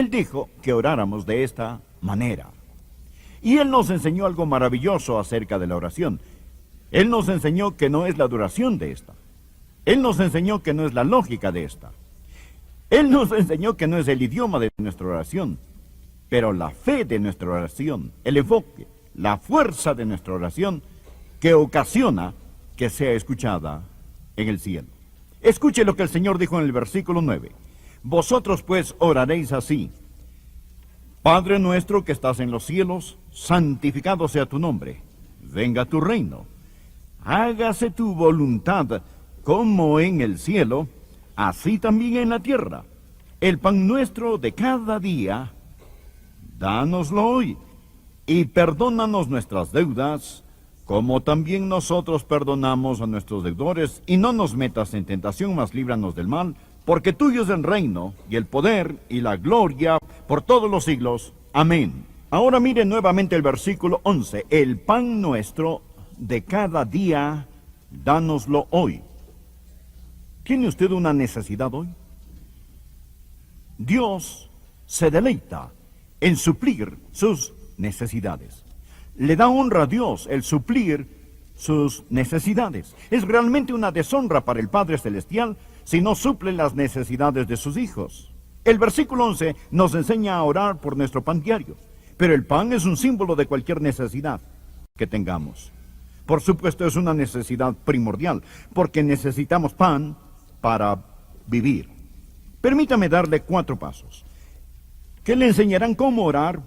Él dijo que oráramos de esta manera. Y Él nos enseñó algo maravilloso acerca de la oración. Él nos enseñó que no es la duración de esta. Él nos enseñó que no es la lógica de esta. Él nos enseñó que no es el idioma de nuestra oración, pero la fe de nuestra oración, el enfoque, la fuerza de nuestra oración que ocasiona que sea escuchada en el cielo. Escuche lo que el Señor dijo en el versículo 9. Vosotros pues oraréis así: Padre nuestro que estás en los cielos, santificado sea tu nombre. Venga tu reino. Hágase tu voluntad como en el cielo, así también en la tierra. El pan nuestro de cada día, dánoslo hoy, y perdónanos nuestras deudas, como también nosotros perdonamos a nuestros deudores, y no nos metas en tentación, mas líbranos del mal, porque tuyo es el reino, y el poder, y la gloria, por todos los siglos. Amén. Ahora mire nuevamente el versículo 11. El pan nuestro de cada día, dánoslo hoy. ¿Tiene usted una necesidad hoy? Dios se deleita en suplir sus necesidades. Le da honra a Dios el suplir sus necesidades. Es realmente una deshonra para el Padre Celestial si no suple las necesidades de sus hijos. El versículo 11 nos enseña a orar por nuestro pan diario, pero el pan es un símbolo de cualquier necesidad que tengamos. Por supuesto, es una necesidad primordial, porque necesitamos pan para vivir. Permítame darle 4 pasos que le enseñarán cómo orar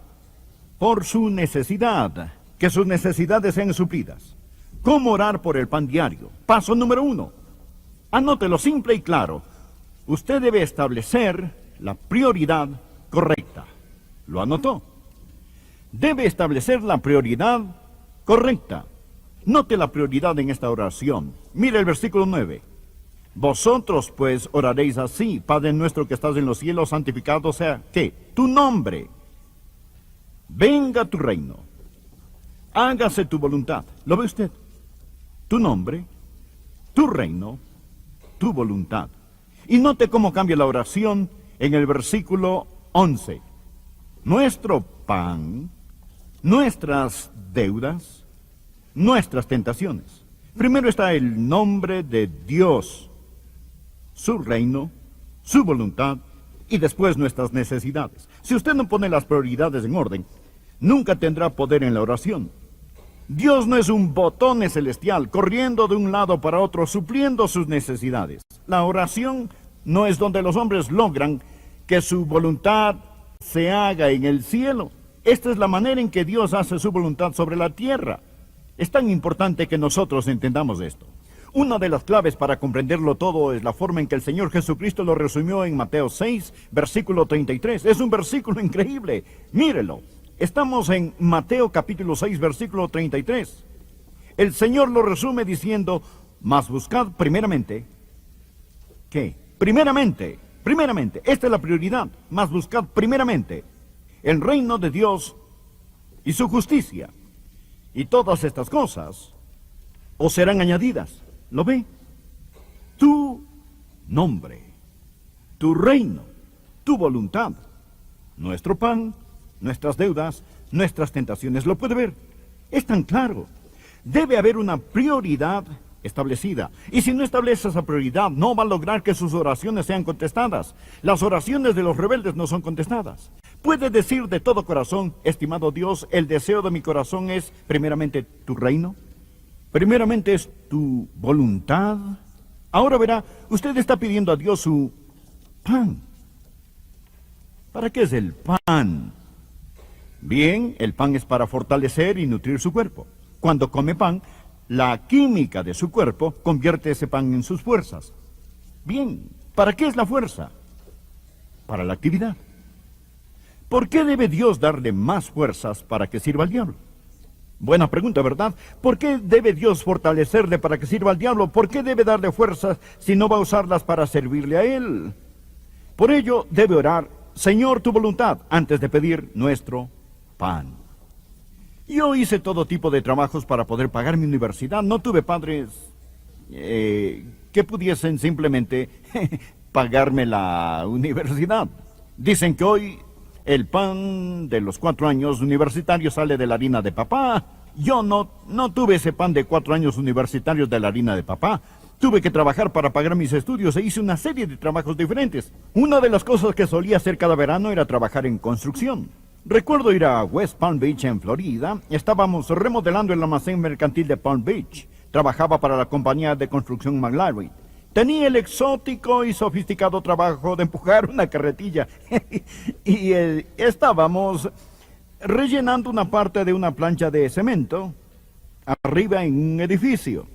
por su necesidad, que sus necesidades sean suplidas. ¿Cómo orar por el pan diario? Paso número 1. Anótelo simple y claro. Usted debe establecer la prioridad correcta. ¿Lo anotó? Debe establecer la prioridad correcta. Note la prioridad en esta oración. Mire el versículo 9. Vosotros pues oraréis así: Padre nuestro que estás en los cielos, santificado sea, ¿qué? Tu nombre. Venga tu reino. Hágase tu voluntad. ¿Lo ve usted? Tu nombre, tu reino, tu voluntad. Y note cómo cambia la oración en el versículo 11. Nuestro pan, nuestras deudas, nuestras tentaciones. Primero está el nombre de Dios, su reino, su voluntad, y después nuestras necesidades. Si usted no pone las prioridades en orden, nunca tendrá poder en la oración. Dios no es un botón celestial corriendo de un lado para otro supliendo sus necesidades. La oración no es donde los hombres logran que su voluntad se haga en el cielo. Esta es la manera en que Dios hace su voluntad sobre la tierra. Es tan importante que nosotros entendamos esto. Una de las claves para comprenderlo todo es la forma en que el Señor Jesucristo lo resumió en Mateo 6, versículo 33. Es un versículo increíble. Mírelo. Estamos en Mateo capítulo 6, versículo 33. El Señor lo resume diciendo: mas buscad primeramente, ¿qué? Primeramente, esta es la prioridad. Mas buscad primeramente el reino de Dios y su justicia, y todas estas cosas os serán añadidas. ¿Lo ve? Tu nombre, tu reino, tu voluntad, nuestro pan, nuestras deudas, nuestras tentaciones. ¿Lo puede ver? Es tan claro. Debe haber una prioridad establecida. Y si no establece esa prioridad, no va a lograr que sus oraciones sean contestadas. Las oraciones de los rebeldes no son contestadas. Puede decir de todo corazón: estimado Dios, el deseo de mi corazón es primeramente tu reino, primeramente es tu voluntad. Ahora verá, usted está pidiendo a Dios su pan. ¿Para qué es el pan? Bien, el pan es para fortalecer y nutrir su cuerpo. Cuando come pan, la química de su cuerpo convierte ese pan en sus fuerzas. Bien, ¿para qué es la fuerza? Para la actividad. ¿Por qué debe Dios darle más fuerzas para que sirva al diablo? Buena pregunta, ¿verdad? ¿Por qué debe Dios fortalecerle para que sirva al diablo? ¿Por qué debe darle fuerzas si no va a usarlas para servirle a él? Por ello debe orar: Señor, tu voluntad, antes de pedir nuestro pan. Yo hice todo tipo de trabajos para poder pagar mi universidad. No tuve padres que pudiesen simplemente pagarme la universidad. Dicen que hoy El pan de los 4 años universitarios sale de la harina de papá. Yo no tuve ese pan de 4 años universitarios de la harina de papá. Tuve que trabajar para pagar mis estudios e hice una serie de trabajos diferentes. Una de las cosas que solía hacer cada verano era trabajar en construcción. Recuerdo ir a West Palm Beach, en Florida. Estábamos remodelando el almacén mercantil de Palm Beach. Trabajaba para la compañía de construcción McLaren. Tenía el exótico y sofisticado trabajo de empujar una carretilla. y estábamos rellenando una parte de una plancha de cemento arriba en un edificio.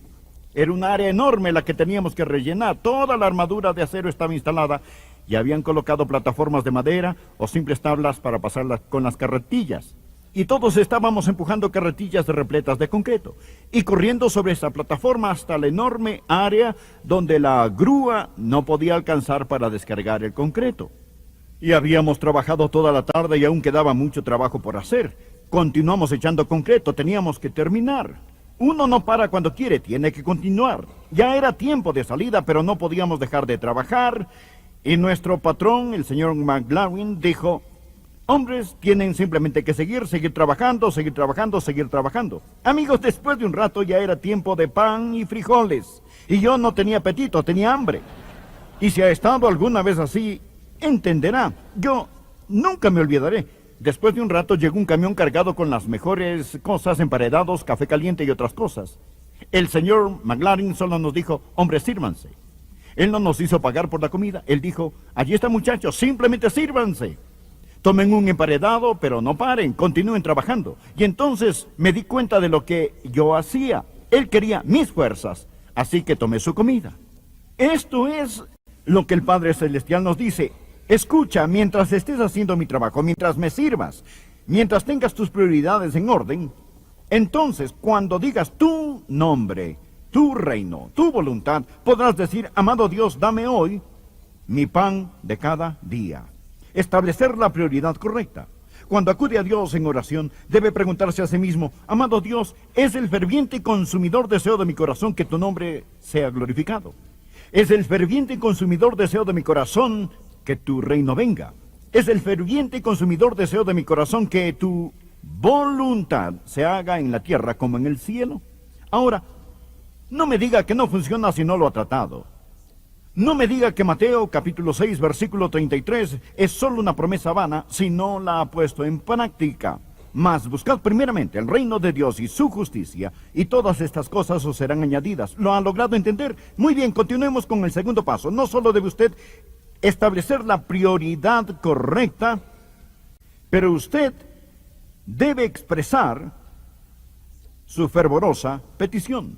Era un área enorme la que teníamos que rellenar. Toda la armadura de acero estaba instalada y habían colocado plataformas de madera o simples tablas para pasarlas con las carretillas. Y todos estábamos empujando carretillas repletas de concreto y corriendo sobre esa plataforma hasta la enorme área donde la grúa no podía alcanzar para descargar el concreto. Y habíamos trabajado toda la tarde y aún quedaba mucho trabajo por hacer. Continuamos echando concreto, teníamos que terminar. Uno no para cuando quiere, tiene que continuar. Ya era tiempo de salida, pero no podíamos dejar de trabajar. Y nuestro patrón, el señor McLaren, dijo: hombres tienen simplemente que seguir trabajando, seguir trabajando, seguir trabajando. Amigos, después de un rato ya era tiempo de pan y frijoles. Y yo no tenía apetito, tenía hambre. Y si ha estado alguna vez así, entenderá. Yo nunca me olvidaré. Después de un rato llegó un camión cargado con las mejores cosas, emparedados, café caliente y otras cosas. El señor McLaren solo nos dijo: hombres, sírvanse. Él no nos hizo pagar por la comida. Él dijo: allí está, muchachos, simplemente sírvanse. Tomen un emparedado, pero no paren, continúen trabajando. Y entonces me di cuenta de lo que yo hacía. Él quería mis fuerzas, así que tomé su comida. Esto es lo que el Padre Celestial nos dice: escucha, mientras estés haciendo mi trabajo, mientras me sirvas, mientras tengas tus prioridades en orden, entonces cuando digas tu nombre, tu reino, tu voluntad, podrás decir: amado Dios, dame hoy mi pan de cada día. Establecer la prioridad correcta. Cuando acude a Dios en oración, debe preguntarse a sí mismo: amado Dios, es el ferviente y consumidor deseo de mi corazón que tu nombre sea glorificado. Es el ferviente y consumidor deseo de mi corazón que tu reino venga. Es el ferviente y consumidor deseo de mi corazón que tu voluntad se haga en la tierra como en el cielo. Ahora, no me diga que no funciona si no lo ha tratado. No me diga que Mateo capítulo 6 versículo 33 es solo una promesa vana si no la ha puesto en práctica. Mas buscad primeramente el reino de Dios y su justicia, y todas estas cosas os serán añadidas. ¿Lo ha logrado entender? Muy bien, continuemos con el segundo paso. No solo debe usted establecer la prioridad correcta, pero usted debe expresar su fervorosa petición,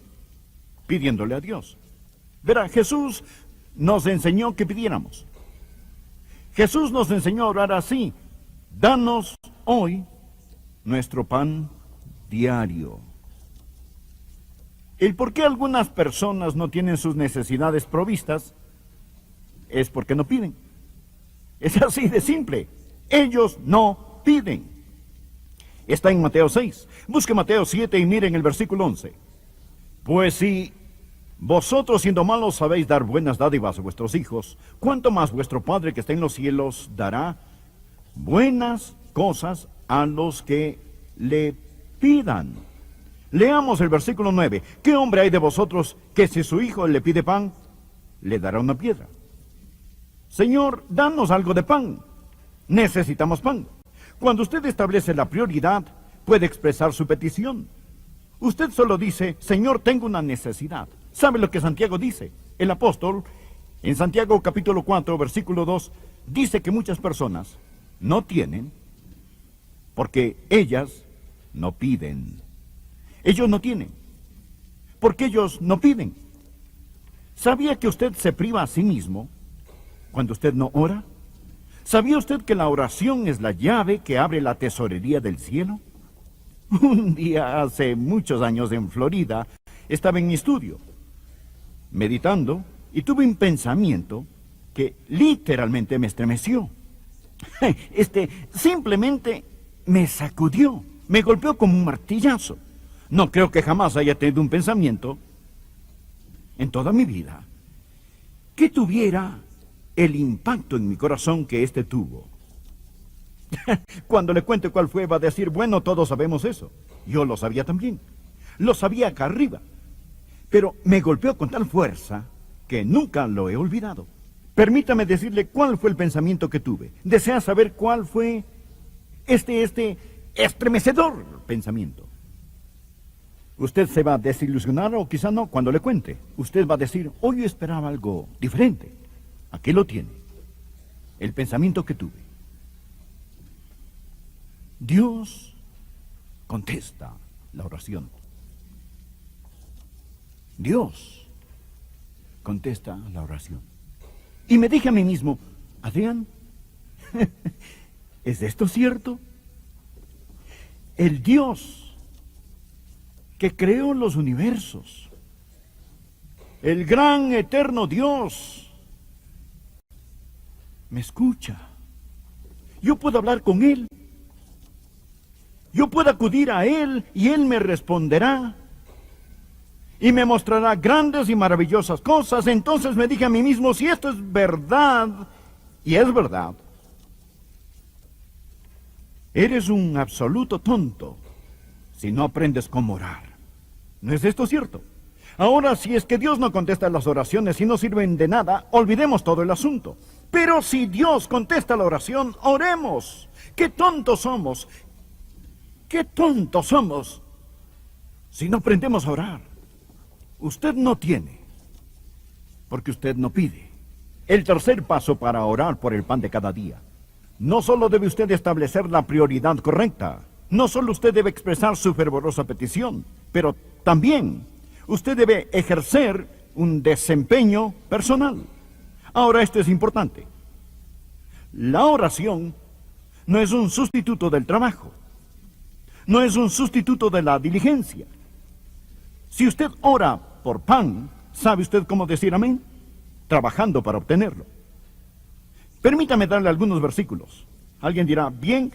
pidiéndole a Dios. Verá, Jesús nos enseñó que pidiéramos. Jesús nos enseñó a orar así: danos hoy nuestro pan diario. El por qué algunas personas no tienen sus necesidades provistas es porque no piden. Es así de simple. Ellos no piden. Está en Mateo 6. Busque Mateo 7 y miren el versículo 11. Pues si vosotros, siendo malos, sabéis dar buenas dádivas a vuestros hijos, ¿cuánto más vuestro Padre que está en los cielos dará buenas cosas a los que le pidan? Leamos el versículo 9. ¿Qué hombre hay de vosotros que si su hijo le pide pan, le dará una piedra? Señor, danos algo de pan. Necesitamos pan. Cuando usted establece la prioridad, puede expresar su petición. Usted solo dice: Señor, tengo una necesidad. ¿Sabe lo que Santiago dice? El apóstol, en Santiago capítulo 4, versículo 2, dice que muchas personas no tienen porque ellas no piden. Ellos no tienen porque ellos no piden. ¿Sabía que usted se priva a sí mismo cuando usted no ora? ¿Sabía usted que la oración es la llave que abre la tesorería del cielo? Un día hace muchos años en Florida, estaba en mi estudio, meditando, y tuve un pensamiento que literalmente me estremeció. Simplemente me sacudió, me golpeó como un martillazo. No creo que jamás haya tenido un pensamiento en toda mi vida que tuviera el impacto en mi corazón que este tuvo. Cuando le cuente cuál fue, va a decir, bueno, todos sabemos eso. Yo lo sabía también. Lo sabía acá arriba. Pero me golpeó con tal fuerza que nunca lo he olvidado. Permítame decirle cuál fue el pensamiento que tuve. ¿Desea saber cuál fue este estremecedor pensamiento? Usted se va a desilusionar o quizá no cuando le cuente. Usted va a decir, hoy yo esperaba algo diferente. Aquí lo tiene. El pensamiento que tuve. Dios contesta la oración. Dios contesta la oración. Y me dije a mí mismo, Adrián, ¿es esto cierto? El Dios que creó los universos, el gran eterno Dios, me escucha. Yo puedo hablar con Él. Yo puedo acudir a Él y Él me responderá. Y me mostrará grandes y maravillosas cosas. Entonces me dije a mí mismo, si esto es verdad, y es verdad, eres un absoluto tonto si no aprendes cómo orar. ¿No es esto cierto? Ahora, si es que Dios no contesta las oraciones y no sirven de nada, olvidemos todo el asunto. Pero si Dios contesta la oración, oremos. ¡Qué tontos somos! ¡Qué tontos somos si no aprendemos a orar! Usted no tiene, porque usted no pide. El tercer paso para orar por el pan de cada día. No solo debe usted establecer la prioridad correcta, no solo usted debe expresar su fervorosa petición, pero también usted debe ejercer un desempeño personal. Ahora, esto es importante. La oración no es un sustituto del trabajo, no es un sustituto de la diligencia. Si usted ora por pan, ¿sabe usted cómo decir amén? Trabajando para obtenerlo. Permítame darle algunos versículos. Alguien dirá, bien,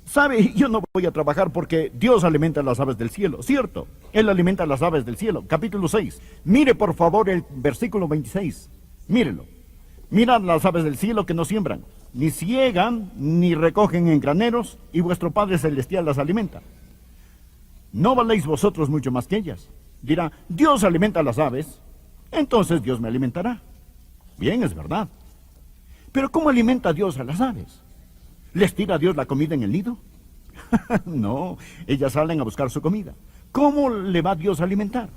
sabe, yo no voy a trabajar porque Dios alimenta a las aves del cielo. Cierto, Él alimenta a las aves del cielo. Capítulo 6. Mire por favor el versículo 26. Mírelo. Mirad las aves del cielo que no siembran, ni ciegan, ni recogen en graneros, y vuestro Padre Celestial las alimenta. ¿No valéis vosotros mucho más que ellas? Dirá, Dios alimenta a las aves, entonces Dios me alimentará. Bien, es verdad. Pero ¿cómo alimenta Dios a las aves? ¿Les tira Dios la comida en el nido? No, ellas salen a buscar su comida. ¿Cómo le va Dios a alimentar?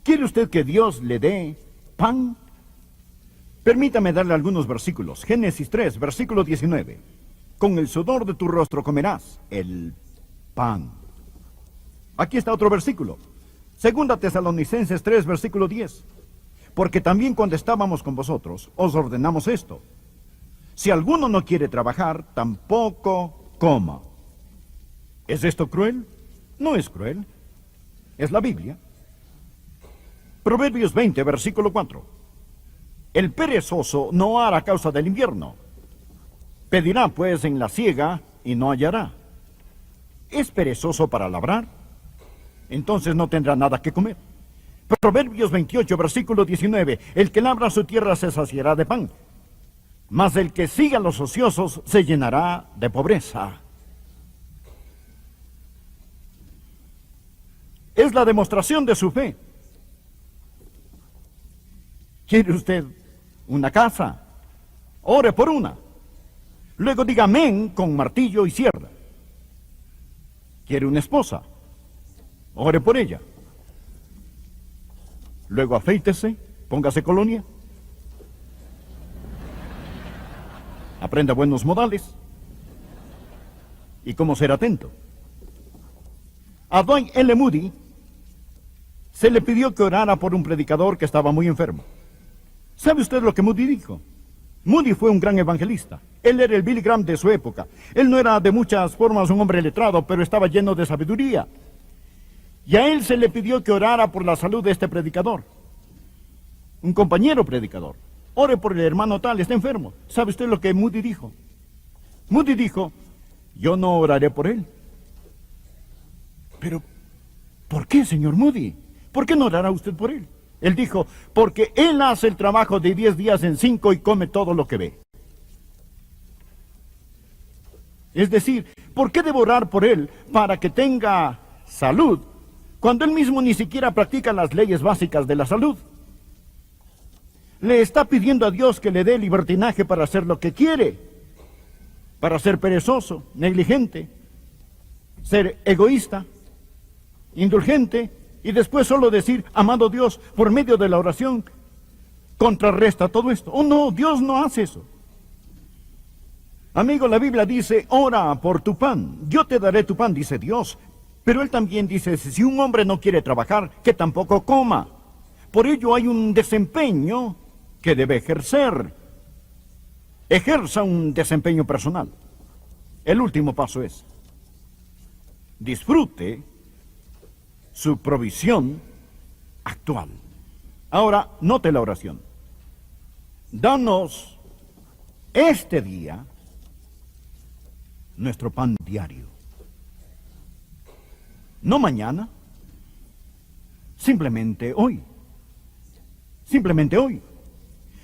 ¿Quiere usted que Dios le dé pan? Permítame darle algunos versículos. Génesis 3, versículo 19. Con el sudor de tu rostro comerás el pan. Aquí está otro versículo. Segunda Tesalonicenses 3, versículo 10. Porque también cuando estábamos con vosotros, os ordenamos esto. Si alguno no quiere trabajar, tampoco coma. ¿Es esto cruel? No es cruel. Es la Biblia. Proverbios 20, versículo 4. El perezoso no hará causa del invierno. Pedirá pues en la siega y no hallará. ¿Es perezoso para labrar? Entonces no tendrá nada que comer. Proverbios 28, versículo 19. El que labra su tierra se saciará de pan, mas el que siga a los ociosos se llenará de pobreza. Es la demostración de su fe. ¿Quiere usted una casa? Ore por una. Luego diga amén con martillo y sierra. ¿Quiere una esposa? Ore por ella. Luego afeítese, póngase colonia. Aprenda buenos modales. ¿Y cómo ser atento? A Dwight L. Moody se le pidió que orara por un predicador que estaba muy enfermo. ¿Sabe usted lo que Moody dijo? Moody fue un gran evangelista. Él era el Billy Graham de su época. Él no era de muchas formas un hombre letrado, pero estaba lleno de sabiduría. Y a él se le pidió que orara por la salud de este predicador. Un compañero predicador. Ore por el hermano tal, está enfermo. ¿Sabe usted lo que Moody dijo? Moody dijo, yo no oraré por él. Pero, ¿por qué, señor Moody? ¿Por qué no orará usted por él? Él dijo, porque él hace el trabajo de 10 días en 5 y come todo lo que ve. Es decir, ¿por qué debo orar por él para que tenga salud cuando él mismo ni siquiera practica las leyes básicas de la salud? Le está pidiendo a Dios que le dé libertinaje para hacer lo que quiere, para ser perezoso, negligente, ser egoísta, indulgente, y después solo decir, amado Dios, por medio de la oración, contrarresta todo esto. Oh no, Dios no hace eso. Amigo, la Biblia dice, ora por tu pan. Yo te daré tu pan, dice Dios. Pero él también dice, si un hombre no quiere trabajar, que tampoco coma. Por ello hay un desempeño que debe ejercer. Ejerza un desempeño personal. El último paso es, disfrute su provisión actual. Ahora, note la oración. Danos este día nuestro pan diario. No mañana, simplemente hoy. Simplemente hoy.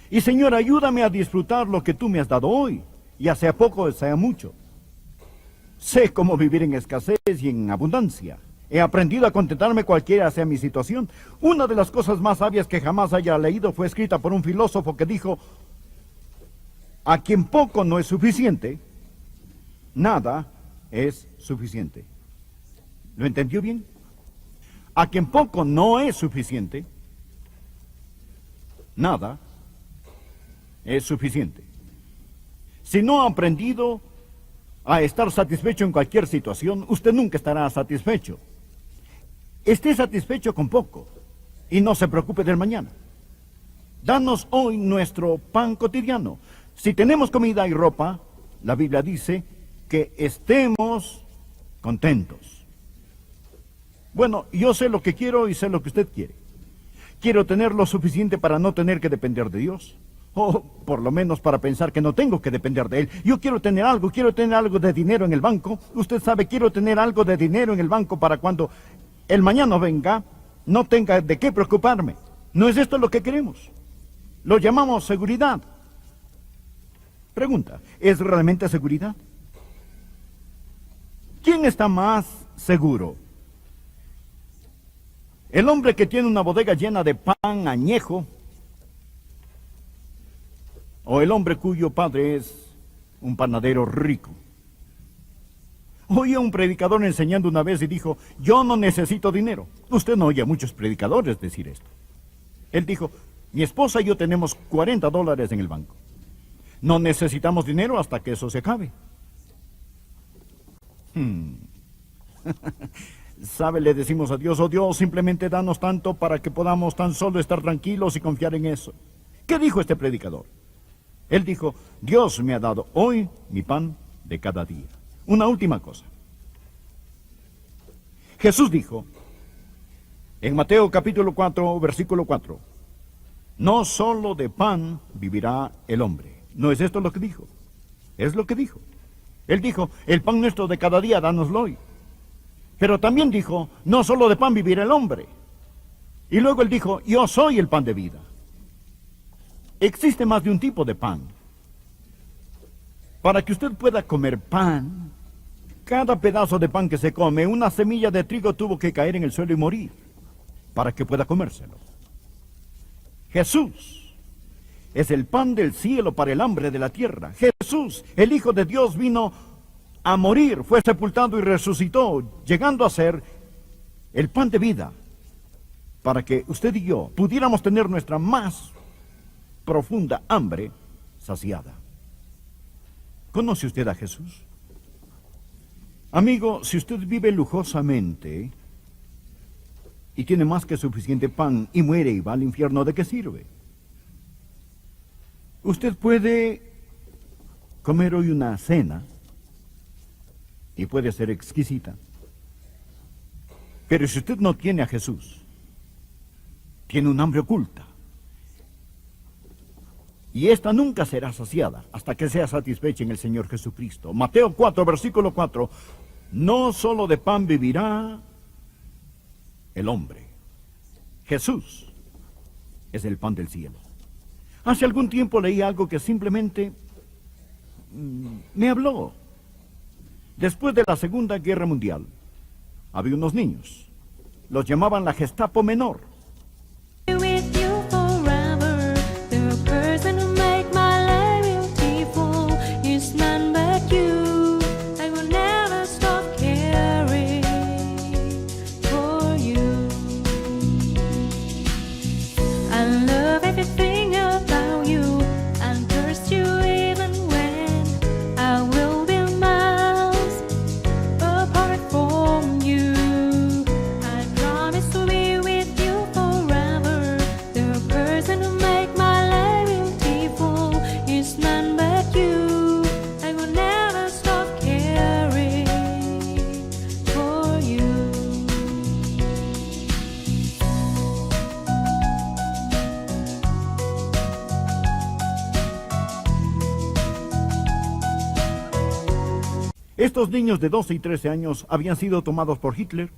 Y Señor, ayúdame a disfrutar lo que tú me has dado hoy, ya sea poco o sea mucho. Sé cómo vivir en escasez y en abundancia. He aprendido a contentarme cualquiera sea mi situación. Una de las cosas más sabias que jamás haya leído fue escrita por un filósofo que dijo, a quien poco no es suficiente, nada es suficiente. ¿Lo entendió bien? A quien poco no es suficiente, nada es suficiente. Si no ha aprendido a estar satisfecho en cualquier situación, usted nunca estará satisfecho. Esté satisfecho con poco y no se preocupe del mañana. Danos hoy nuestro pan cotidiano. Si tenemos comida y ropa, la Biblia dice que estemos contentos. Bueno, yo sé lo que quiero y sé lo que usted quiere. Quiero tener lo suficiente para no tener que depender de Dios. O por lo menos para pensar que no tengo que depender de Él. Yo quiero tener algo de dinero en el banco. Usted sabe, quiero tener algo de dinero en el banco para cuando el mañana venga, no tenga de qué preocuparme. ¿No es esto lo que queremos? Lo llamamos seguridad. Pregunta, ¿es realmente seguridad? ¿Quién está más seguro? ¿El hombre que tiene una bodega llena de pan añejo? ¿O el hombre cuyo padre es un panadero rico? Oí a un predicador enseñando una vez y dijo, yo no necesito dinero. Usted no oye a muchos predicadores decir esto. Él dijo, mi esposa y yo tenemos $40 en el banco. No necesitamos dinero hasta que eso se acabe. ¿Sabe? Le decimos a Dios, oh Dios, simplemente danos tanto para que podamos tan solo estar tranquilos y confiar en eso. ¿Qué dijo este predicador? Él dijo, Dios me ha dado hoy mi pan de cada día. Una última cosa. Jesús dijo, en Mateo capítulo 4, versículo 4, no solo de pan vivirá el hombre. ¿No es esto lo que dijo? Es lo que dijo. Él dijo, el pan nuestro de cada día, dánoslo hoy. Pero también dijo, no solo de pan vivirá el hombre. Y luego él dijo, yo soy el pan de vida. Existe más de un tipo de pan. Para que usted pueda comer pan, cada pedazo de pan que se come, una semilla de trigo tuvo que caer en el suelo y morir, para que pueda comérselo. Jesús es el pan del cielo para el hambre de la tierra. Jesús, el Hijo de Dios, vino a morir, fue sepultado y resucitó, llegando a ser el pan de vida, para que usted y yo pudiéramos tener nuestra más profunda hambre saciada. ¿Conoce usted a Jesús? Amigo, si usted vive lujosamente y tiene más que suficiente pan y muere y va al infierno, ¿de qué sirve? Usted puede comer hoy una cena y puede ser exquisita. Pero si usted no tiene a Jesús, tiene un hambre oculta. Y esta nunca será saciada hasta que sea satisfecha en el Señor Jesucristo. Mateo 4, versículo 4. No solo de pan vivirá el hombre. Jesús es el pan del cielo. Hace algún tiempo leí algo que simplemente me habló. Después de la Segunda Guerra Mundial, había unos niños. Los llamaban la Gestapo Menor. With you forever, the person who make my life beautiful is none but you. I will never stop caring for you. I love everything about you and trust you even when I will be miles apart from you. I promise to be with you forever. The person who make my life beautiful is none but you. I will never stop caring for you. Estos niños de 12 y 13 años habían sido tomados por Hitler,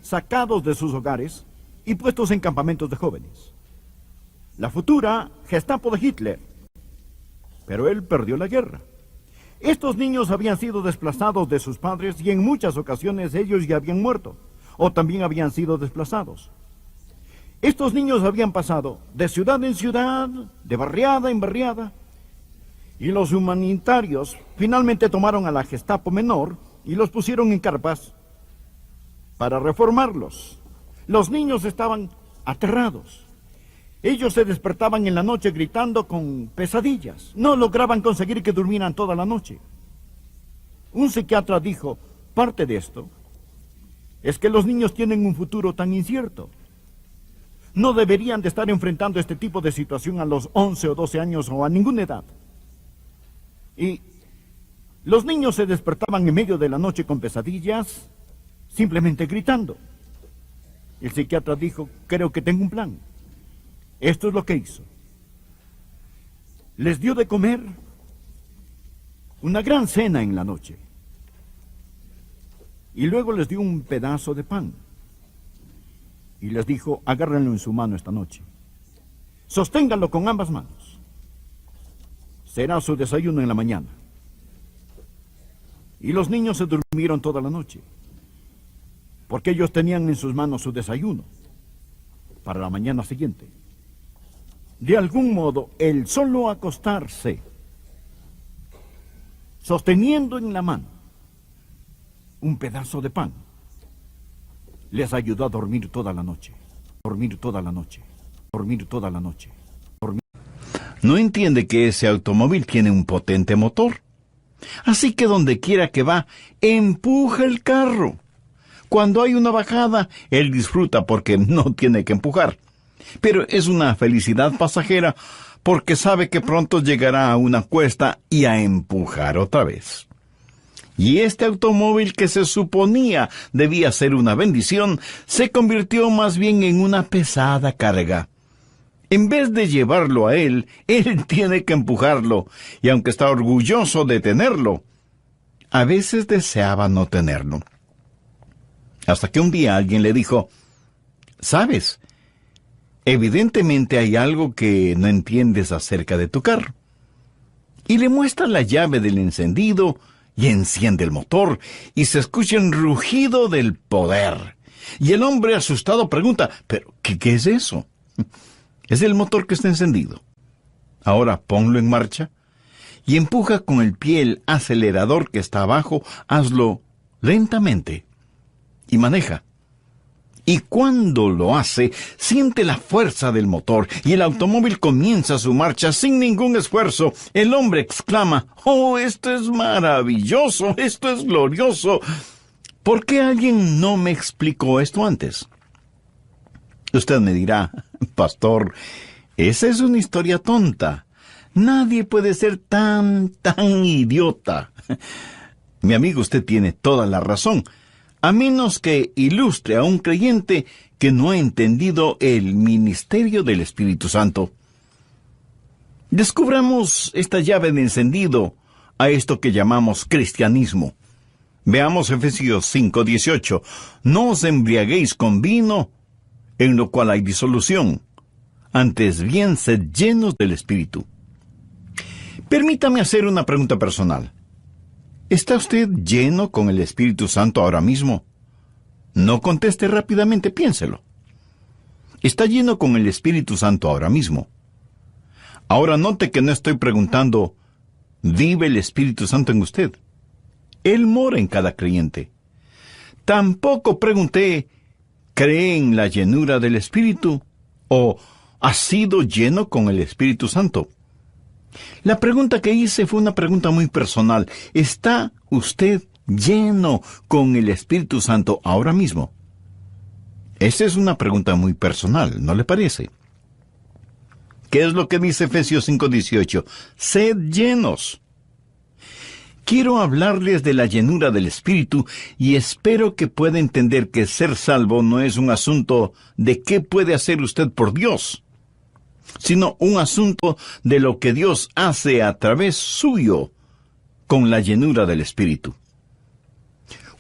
sacados de sus hogares y puestos en campamentos de jóvenes. La futura Gestapo de Hitler. Pero él perdió la guerra. Estos niños habían sido desplazados de sus padres y en muchas ocasiones ellos ya habían muerto o también habían sido desplazados. Estos niños habían pasado de ciudad en ciudad, de barriada en barriada, y los humanitarios finalmente tomaron a la Gestapo Menor y los pusieron en carpas para reformarlos. Los niños estaban aterrados. Ellos se despertaban en la noche gritando con pesadillas. No lograban conseguir que durmieran toda la noche. Un psiquiatra dijo, parte de esto es que los niños tienen un futuro tan incierto. No deberían de estar enfrentando este tipo de situación a los 11 o 12 años o a ninguna edad. Y los niños se despertaban en medio de la noche con pesadillas, simplemente gritando. El psiquiatra dijo, creo que tengo un plan. Esto es lo que hizo. Les dio de comer una gran cena en la noche. Y luego les dio un pedazo de pan. Y les dijo, agárrenlo en su mano esta noche. Sosténganlo con ambas manos. Será su desayuno en la mañana. Y los niños se durmieron toda la noche, porque ellos tenían en sus manos su desayuno para la mañana siguiente. De algún modo, el solo acostarse, sosteniendo en la mano un pedazo de pan, les ayudó a dormir toda la noche, dormir toda la noche, dormir toda la noche. No entiende que ese automóvil tiene un potente motor. Así que donde quiera que va, empuja el carro. Cuando hay una bajada, él disfruta porque no tiene que empujar. Pero es una felicidad pasajera porque sabe que pronto llegará a una cuesta y a empujar otra vez. Y este automóvil que se suponía debía ser una bendición, se convirtió más bien en una pesada carga. En vez de llevarlo a él tiene que empujarlo, y aunque está orgulloso de tenerlo, a veces deseaba no tenerlo. Hasta que un día alguien le dijo, ¿sabes? Evidentemente hay algo que no entiendes acerca de tu carro. Y le muestra la llave del encendido y enciende el motor, y se escucha un rugido del poder. Y el hombre asustado pregunta, ¿pero qué es eso? Es el motor que está encendido. Ahora ponlo en marcha y empuja con el pie el acelerador que está abajo. Hazlo lentamente y maneja. Y cuando lo hace, siente la fuerza del motor y el automóvil comienza su marcha sin ningún esfuerzo. El hombre exclama, ¡oh, esto es maravilloso! ¡Esto es glorioso! ¿Por qué alguien no me explicó esto antes? Usted me dirá, pastor, esa es una historia tonta. Nadie puede ser tan idiota. Mi amigo, usted tiene toda la razón, a menos que ilustre a un creyente que no ha entendido el ministerio del Espíritu Santo. Descubramos esta llave de encendido a esto que llamamos cristianismo. Veamos Efesios 5:18. No os embriaguéis con vino, en lo cual hay disolución. Antes bien, sed llenos del Espíritu. Permítame hacer una pregunta personal. ¿Está usted lleno con el Espíritu Santo ahora mismo? No conteste rápidamente, piénselo. ¿Está lleno con el Espíritu Santo ahora mismo? Ahora note que no estoy preguntando, ¿vive el Espíritu Santo en usted? Él mora en cada creyente. Tampoco pregunté, ¿cree en la llenura del Espíritu? ¿O ha sido lleno con el Espíritu Santo? La pregunta que hice fue una pregunta muy personal. ¿Está usted lleno con el Espíritu Santo ahora mismo? Esa es una pregunta muy personal, ¿no le parece? ¿Qué es lo que dice Efesios 5:18? Sed llenos. Quiero hablarles de la llenura del Espíritu y espero que pueda entender que ser salvo no es un asunto de qué puede hacer usted por Dios, sino un asunto de lo que Dios hace a través suyo con la llenura del Espíritu.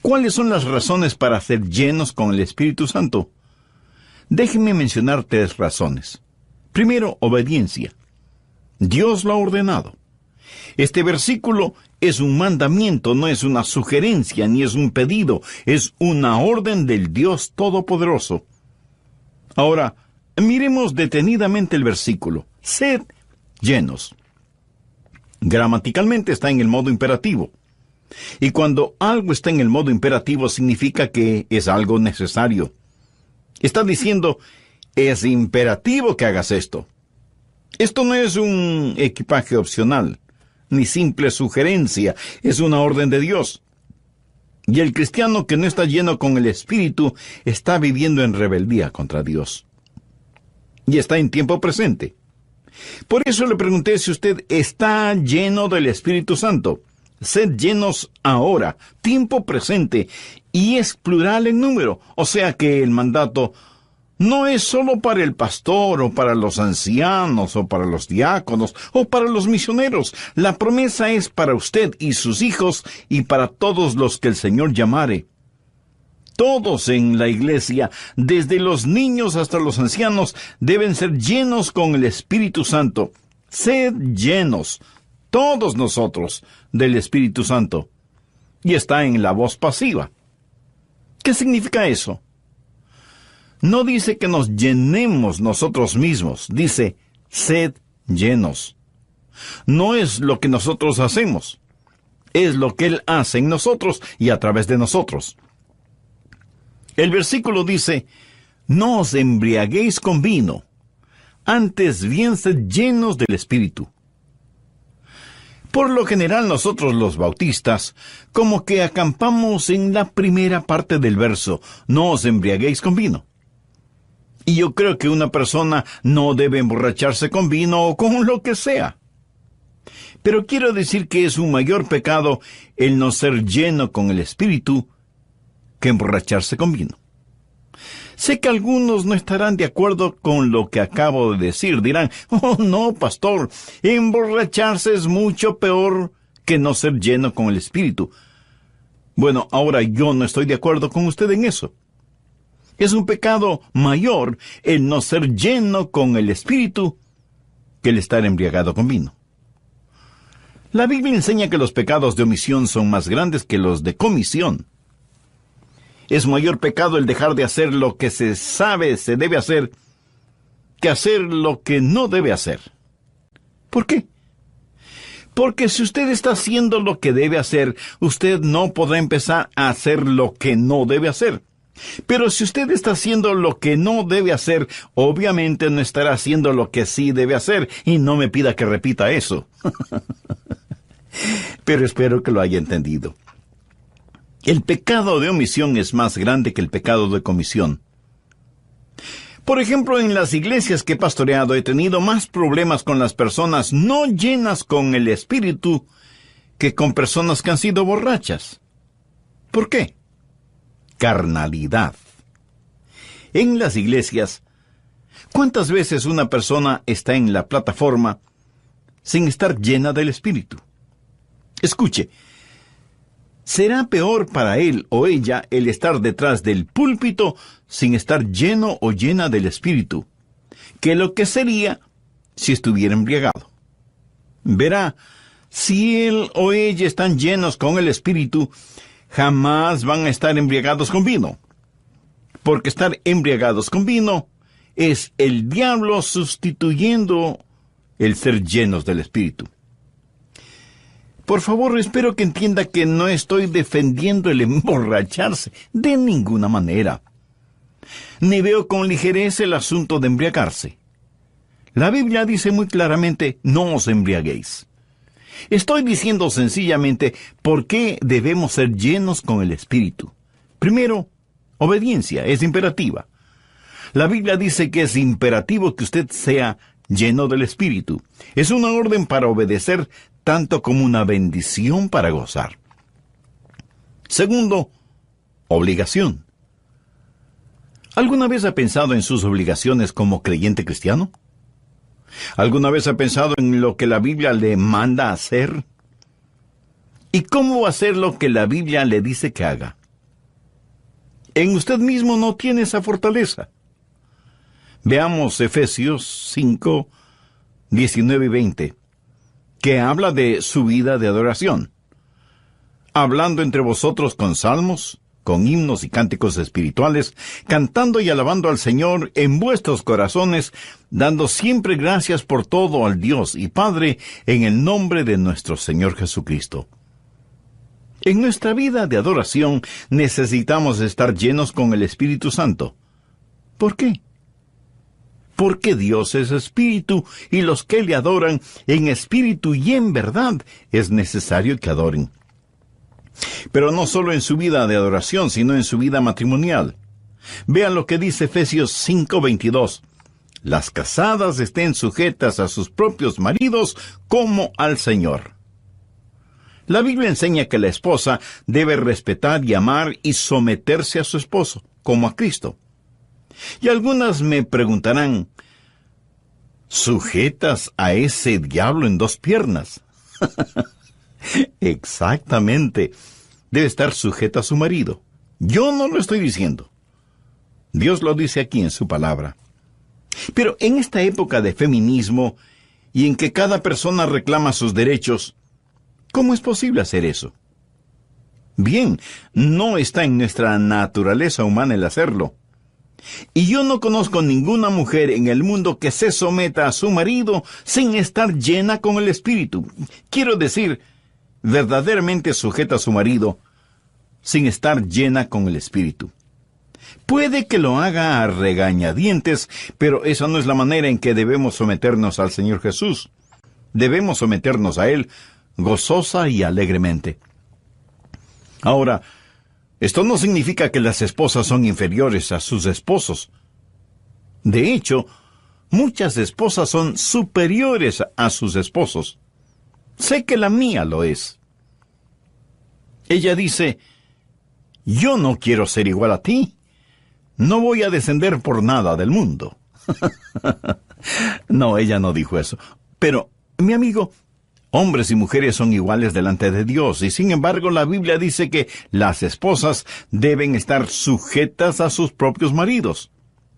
¿Cuáles son las razones para ser llenos con el Espíritu Santo? Déjenme mencionar 3 razones. Primero, obediencia. Dios lo ha ordenado. Este versículo es un mandamiento, no es una sugerencia ni es un pedido, es una orden del Dios Todopoderoso. Ahora, miremos detenidamente el versículo. Sed llenos. Gramaticalmente está en el modo imperativo. Y cuando algo está en el modo imperativo significa que es algo necesario. Está diciendo, es imperativo que hagas esto. Esto no es un equipaje opcional, ni simple sugerencia, es una orden de Dios. Y el cristiano que no está lleno con el Espíritu está viviendo en rebeldía contra Dios. Y está en tiempo presente. Por eso le pregunté si usted está lleno del Espíritu Santo. Sed llenos ahora, tiempo presente, y es plural en número, o sea que el mandato no es solo para el pastor, o para los ancianos, o para los diáconos, o para los misioneros. La promesa es para usted y sus hijos, y para todos los que el Señor llamare. Todos en la iglesia, desde los niños hasta los ancianos, deben ser llenos con el Espíritu Santo. Sed llenos, todos nosotros, del Espíritu Santo. Y está en la voz pasiva. ¿Qué significa eso? No dice que nos llenemos nosotros mismos, dice, sed llenos. No es lo que nosotros hacemos, es lo que Él hace en nosotros y a través de nosotros. El versículo dice, no os embriaguéis con vino, antes bien sed llenos del Espíritu. Por lo general nosotros los bautistas, como que acampamos en la primera parte del verso, no os embriaguéis con vino. Y yo creo que una persona no debe emborracharse con vino o con lo que sea. Pero quiero decir que es un mayor pecado el no ser lleno con el Espíritu que emborracharse con vino. Sé que algunos no estarán de acuerdo con lo que acabo de decir. Dirán, oh no, pastor, emborracharse es mucho peor que no ser lleno con el Espíritu. Bueno, ahora yo no estoy de acuerdo con usted en eso. Es un pecado mayor el no ser lleno con el Espíritu que el estar embriagado con vino. La Biblia enseña que los pecados de omisión son más grandes que los de comisión. Es mayor pecado el dejar de hacer lo que se sabe se debe hacer que hacer lo que no debe hacer. ¿Por qué? Porque si usted está haciendo lo que debe hacer, usted no podrá empezar a hacer lo que no debe hacer. Pero si usted está haciendo lo que no debe hacer, obviamente no estará haciendo lo que sí debe hacer, y no me pida que repita eso. Pero espero que lo haya entendido. El pecado de omisión es más grande que el pecado de comisión. Por ejemplo, en las iglesias que he pastoreado he tenido más problemas con las personas no llenas con el Espíritu que con personas que han sido borrachas. ¿Por qué? Carnalidad. En las iglesias, ¿cuántas veces una persona está en la plataforma sin estar llena del Espíritu? Escuche, será peor para él o ella el estar detrás del púlpito sin estar lleno o llena del Espíritu, que lo que sería si estuviera embriagado. Verá, Si él o ella están llenos con el Espíritu, jamás van a estar embriagados con vino. Porque estar embriagados con vino es el diablo sustituyendo el ser llenos del Espíritu. Por favor, espero que entienda que no estoy defendiendo el emborracharse de ninguna manera. Ni veo con ligereza el asunto de embriagarse. La Biblia dice muy claramente, no os embriaguéis. Estoy diciendo sencillamente por qué debemos ser llenos con el Espíritu. Primero, obediencia, es imperativa. La Biblia dice que es imperativo que usted sea lleno del Espíritu. Es una orden para obedecer, tanto como una bendición para gozar. Segundo, obligación. ¿Alguna vez ha pensado en sus obligaciones como creyente cristiano? ¿Alguna vez ha pensado en lo que la Biblia le manda hacer? ¿Y cómo hacer lo que la Biblia le dice que haga? En usted mismo no tiene esa fortaleza. Veamos Efesios 5, 19 y 20, que habla de su vida de adoración. Hablando entre vosotros con salmos, con himnos y cánticos espirituales, cantando y alabando al Señor en vuestros corazones, dando siempre gracias por todo al Dios y Padre, en el nombre de nuestro Señor Jesucristo. En nuestra vida de adoración necesitamos estar llenos con el Espíritu Santo. ¿Por qué? Porque Dios es espíritu, y los que le adoran en espíritu y en verdad es necesario que adoren. Pero no solo en su vida de adoración, sino en su vida matrimonial. Vean lo que dice Efesios 5:22. Las casadas estén sujetas a sus propios maridos como al Señor. La Biblia enseña que la esposa debe respetar y amar y someterse a su esposo, como a Cristo. Y algunas me preguntarán, ¿sujetas a ese diablo en dos piernas? Exactamente. Debe estar sujeta a su marido. Yo no lo estoy diciendo. Dios lo dice aquí en su palabra. Pero en esta época de feminismo y en que cada persona reclama sus derechos, ¿cómo es posible hacer eso? Bien, no está en nuestra naturaleza humana el hacerlo. Y yo no conozco ninguna mujer en el mundo que se someta a su marido sin estar llena con el Espíritu. Quiero decir, verdaderamente sujeta a su marido sin estar llena con el Espíritu. Puede que lo haga a regañadientes, pero esa no es la manera en que debemos someternos al Señor Jesús. Debemos someternos a Él gozosa y alegremente. Ahora, esto no significa que las esposas son inferiores a sus esposos. De hecho, muchas esposas son superiores a sus esposos. Sé que la mía lo es. Ella dice, yo no quiero ser igual a ti. No voy a descender por nada del mundo. No, ella no dijo eso. Pero, mi amigo, hombres y mujeres son iguales delante de Dios, y sin embargo la Biblia dice que las esposas deben estar sujetas a sus propios maridos.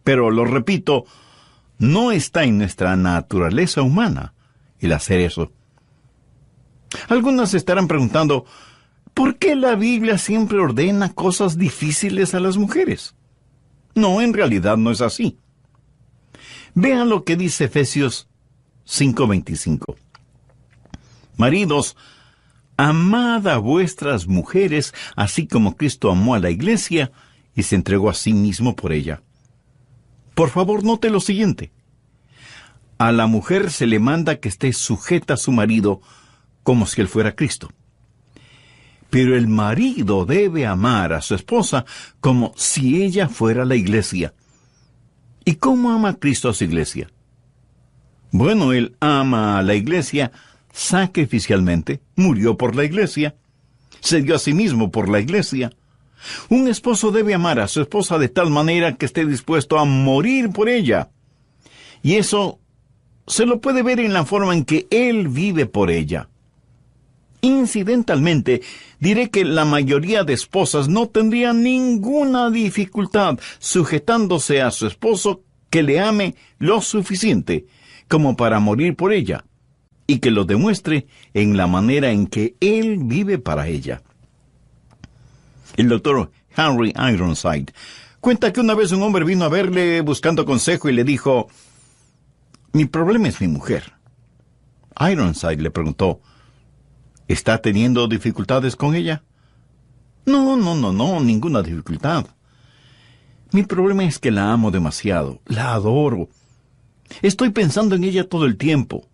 Pero, lo repito, no está en nuestra naturaleza humana el hacer eso. Algunas estarán preguntando, ¿por qué la Biblia siempre ordena cosas difíciles a las mujeres? No, en realidad no es así. Vean lo que dice Efesios 5:25. Maridos, amad a vuestras mujeres, así como Cristo amó a la iglesia y se entregó a sí mismo por ella. Por favor, note lo siguiente. A la mujer se le manda que esté sujeta a su marido como si él fuera Cristo. Pero el marido debe amar a su esposa como si ella fuera la iglesia. ¿Y cómo ama Cristo a su iglesia? Bueno, Él ama a la iglesia sacrificialmente, murió por la iglesia, se dio a sí mismo por la iglesia. Un esposo debe amar a su esposa de tal manera que esté dispuesto a morir por ella. Y eso se lo puede ver en la forma en que él vive por ella. Incidentalmente, diré que la mayoría de esposas no tendrían ninguna dificultad sujetándose a su esposo que le ame lo suficiente como para morir por ella. y que lo demuestre en la manera en que él vive para ella. El doctor Henry Ironside cuenta que una vez un hombre vino a verle buscando consejo y le dijo: mi problema es mi mujer. Ironside le preguntó: ¿está teniendo dificultades con ella? No, ninguna dificultad. Mi problema es que la amo demasiado, la adoro. Estoy pensando en ella todo el tiempo.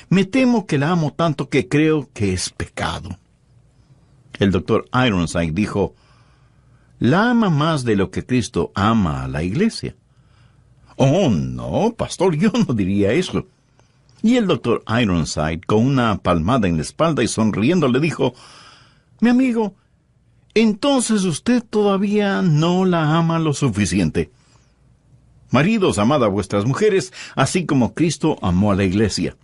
Me temo que la amo tanto que creo que es pecado. El doctor Ironside dijo: la ama más de lo que Cristo ama a la iglesia. Oh, no, pastor, yo no diría eso. Y el doctor Ironside, con una palmada en la espalda y sonriendo, le dijo: mi amigo, entonces usted todavía no la ama lo suficiente. Maridos, amad a vuestras mujeres, así como Cristo amó a la iglesia.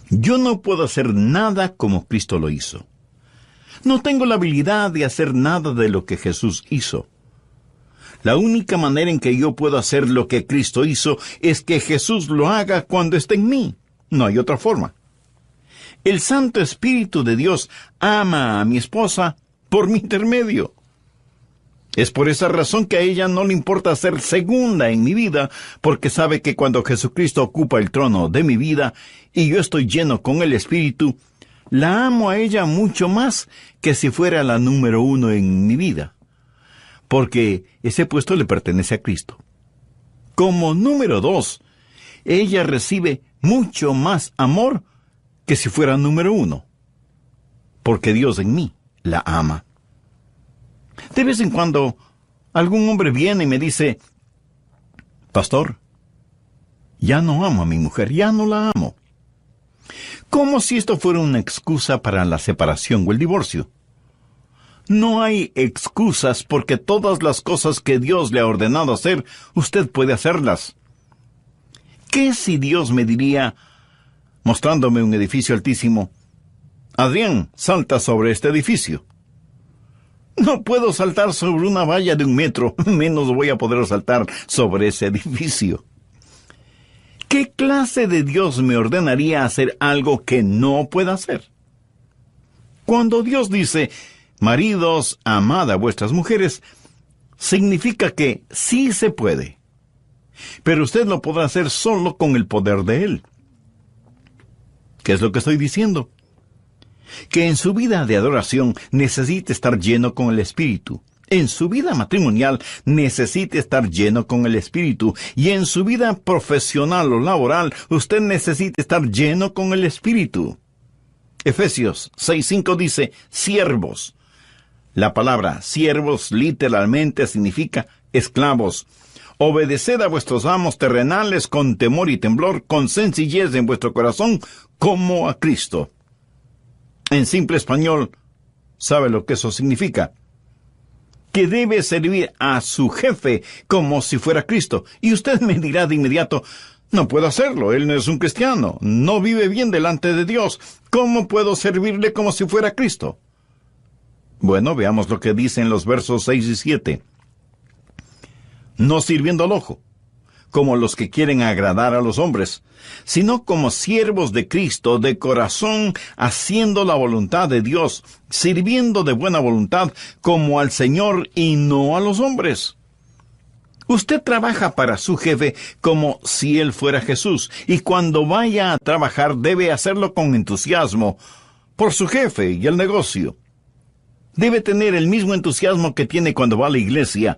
Yo no puedo hacer nada como Cristo lo hizo. No tengo la habilidad de hacer nada de lo que Jesús hizo. La única manera en que yo puedo hacer lo que Cristo hizo es que Jesús lo haga cuando esté en mí. No hay otra forma. El Santo Espíritu de Dios ama a mi esposa por mi intermedio. Es por esa razón que a ella no le importa ser segunda en mi vida, porque sabe que cuando Jesucristo ocupa el trono de mi vida y yo estoy lleno con el Espíritu, la amo a ella mucho más que si fuera la número 1 en mi vida, porque ese puesto le pertenece a Cristo. Como número 2, ella recibe mucho más amor que si fuera número 1, porque Dios en mí la ama. De vez en cuando, algún hombre viene y me dice: pastor, ya no amo a mi mujer, ya no la amo. Como si esto fuera una excusa para la separación o el divorcio. No hay excusas, porque todas las cosas que Dios le ha ordenado hacer, usted puede hacerlas. ¿Qué si Dios me diría, mostrándome un edificio altísimo: Adrián, salta sobre este edificio? No puedo saltar sobre una valla de 1 metro, menos voy a poder saltar sobre ese edificio. ¿Qué clase de Dios me ordenaría hacer algo que no pueda hacer? Cuando Dios dice: maridos, amad a vuestras mujeres, significa que sí se puede. Pero usted lo podrá hacer solo con el poder de Él. ¿Qué es lo que estoy diciendo? Que en su vida de adoración necesite estar lleno con el Espíritu. En su vida matrimonial necesite estar lleno con el Espíritu. Y en su vida profesional o laboral usted necesita estar lleno con el Espíritu. Efesios 6:5 dice: siervos. La palabra siervos literalmente significa esclavos. Obedeced a vuestros amos terrenales con temor y temblor, con sencillez en vuestro corazón, como a Cristo. En simple español, ¿sabe lo que eso significa? Que debe servir a su jefe como si fuera Cristo. Y usted me dirá de inmediato: no puedo hacerlo, él no es un cristiano, no vive bien delante de Dios. ¿Cómo puedo servirle como si fuera Cristo? Bueno, veamos lo que dicen los versos 6 y 7. No sirviendo al ojo, como los que quieren agradar a los hombres, sino como siervos de Cristo, de corazón, haciendo la voluntad de Dios, sirviendo de buena voluntad, como al Señor y no a los hombres. Usted trabaja para su jefe como si él fuera Jesús, y cuando vaya a trabajar debe hacerlo con entusiasmo, por su jefe y el negocio. Debe tener el mismo entusiasmo que tiene cuando va a la iglesia